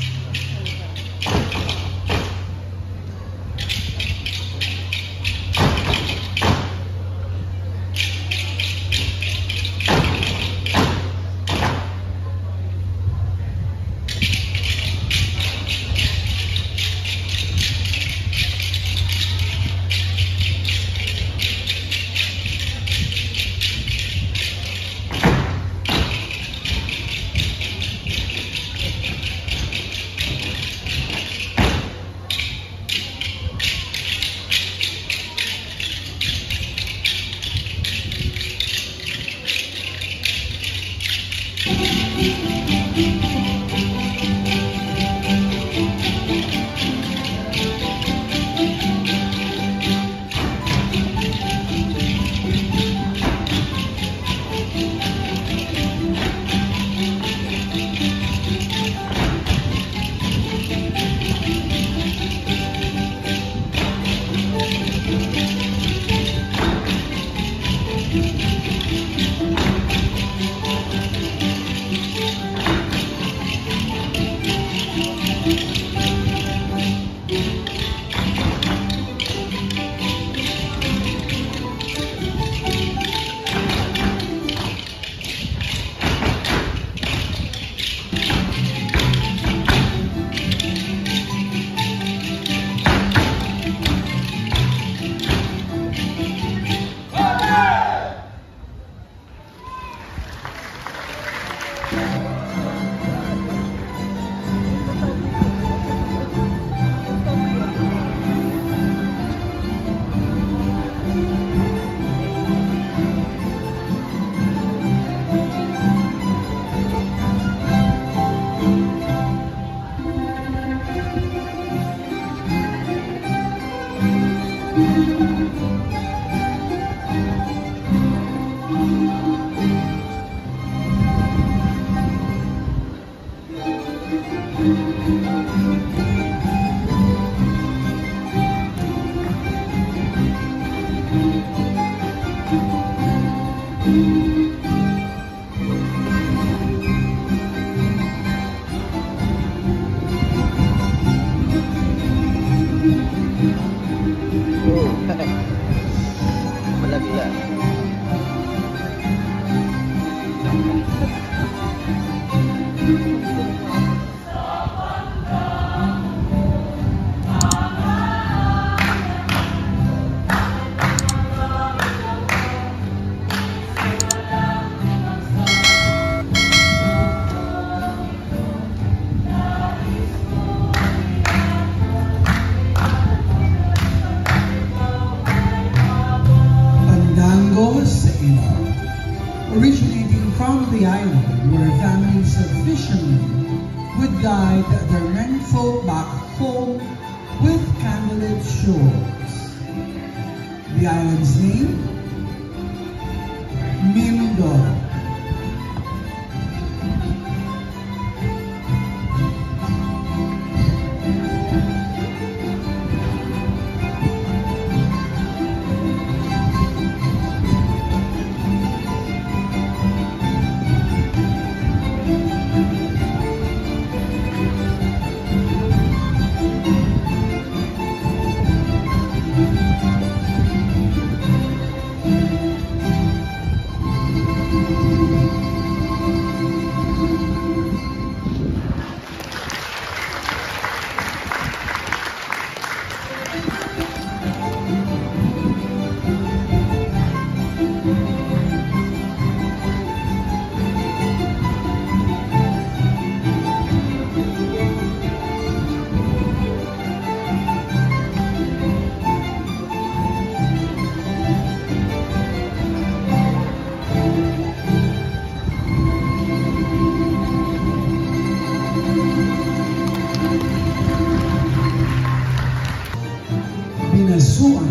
Malaglag. Pandango Ceylon, originating from the island where families of fishermen would guide their menfolk back home with candlelit shores. The island's name? Mindoro. Binasuan.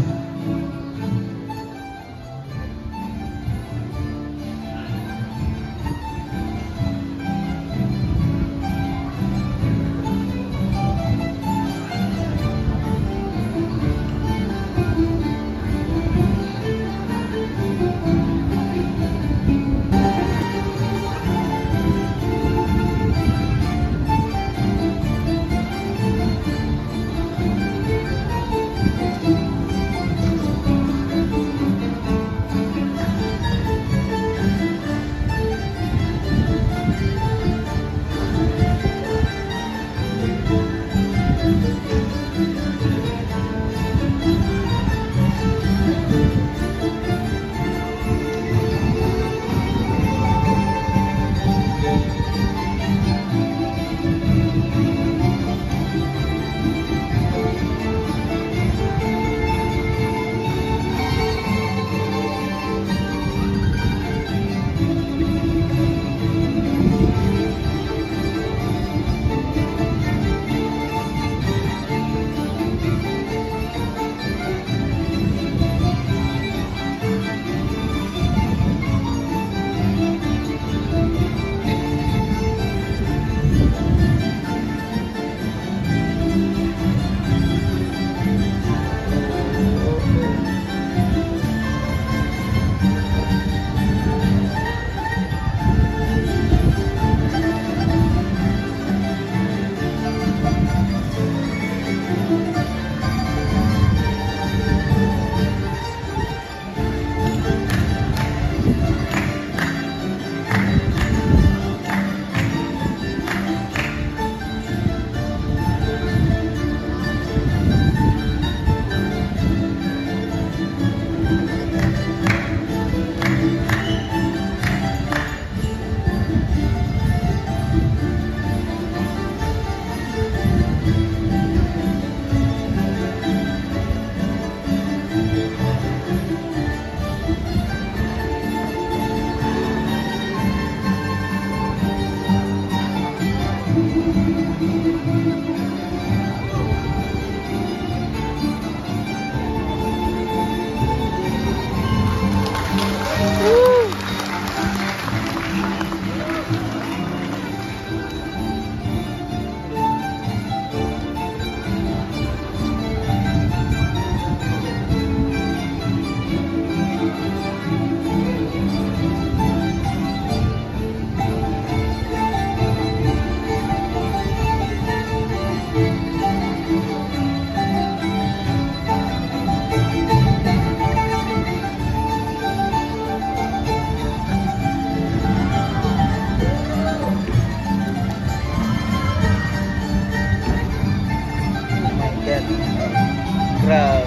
crowd.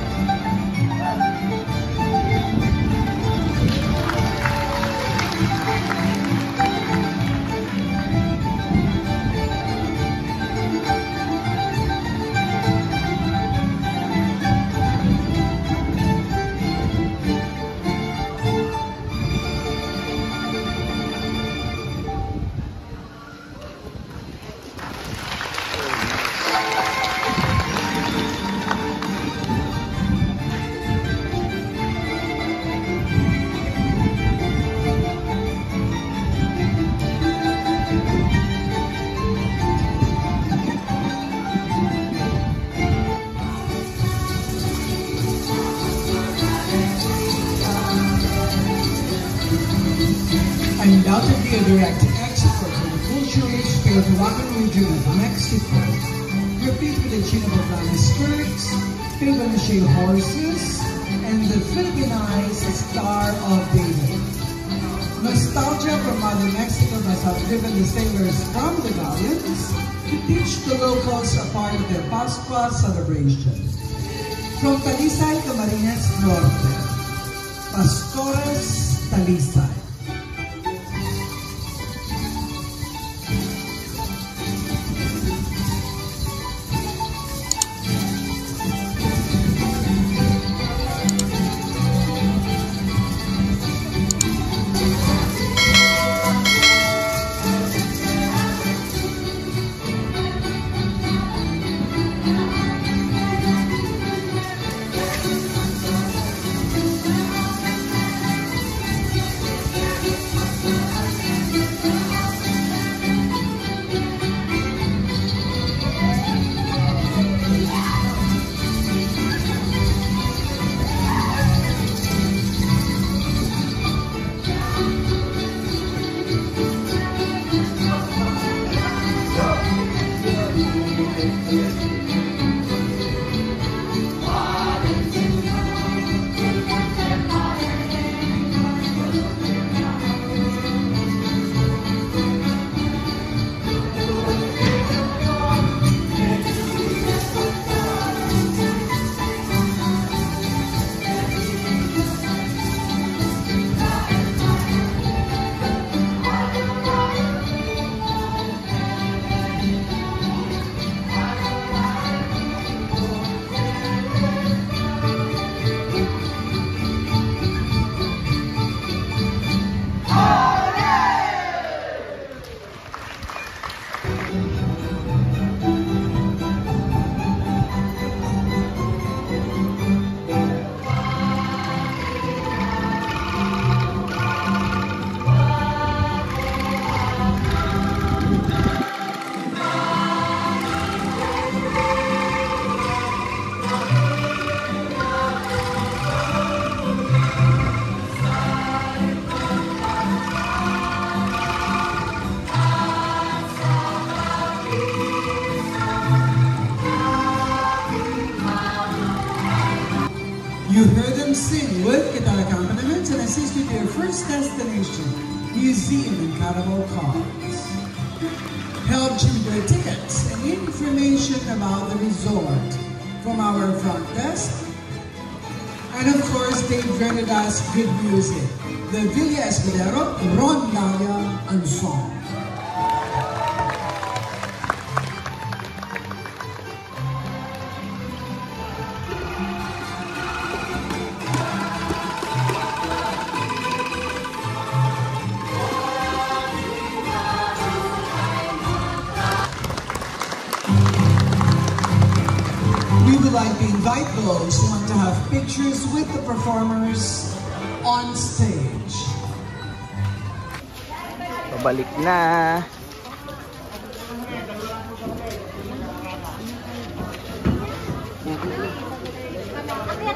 Undoubtedly a direct export from the culturally Teotihuacan region of Mexico, replete with the Chinababana skirts, Fibonacci horses, and the Philippinized Star of David. Nostalgia from Mother Mexico has outdriven the sailors from the galleons to teach the locals a part of their Pascua celebration. From Talisay, Camarines Norte, Pastores Talisay. You heard them sing with guitar accompaniment and assist you to your first destination, Museum and Carnival Cars. Help you with your tickets and information about the resort from our front desk. And of course, they've rendered us good music. The Villa Escudero Rondalla Ensemble. We would like to invite those who want to have pictures with the performers on stage. Pabalik na.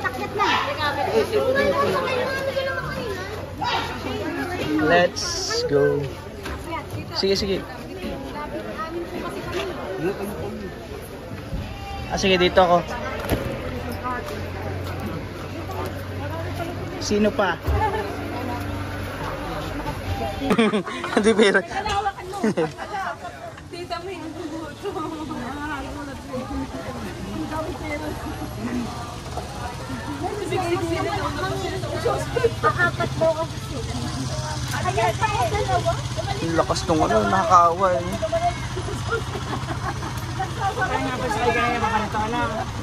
Akyat na. Let's go. Sige, sige. Sige, dito ako. Sino pa? Hindi pero. Tita mo yung buto. Apat daw kasi. Kaya pa ako dalawa. Yung lakas nung ano, nakakaawa eh.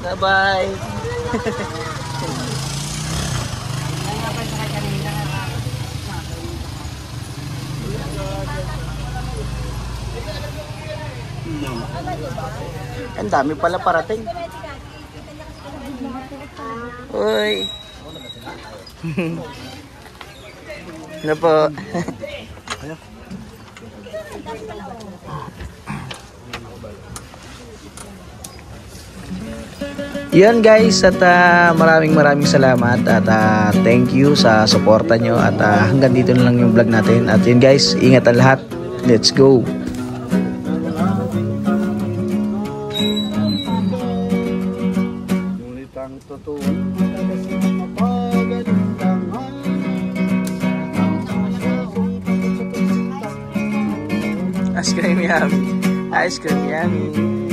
Bye-bye. Ang dami pala parating. Uy. Ano po? Yan guys, at maraming salamat at thank you sa suporta nyo at hanggang dito na lang yung vlog natin. At yun guys, ingat ang lahat. Let's go! Ngunit ang totoo madalas na mapagalindangan. Ice cream yummy. Ice cream yummy.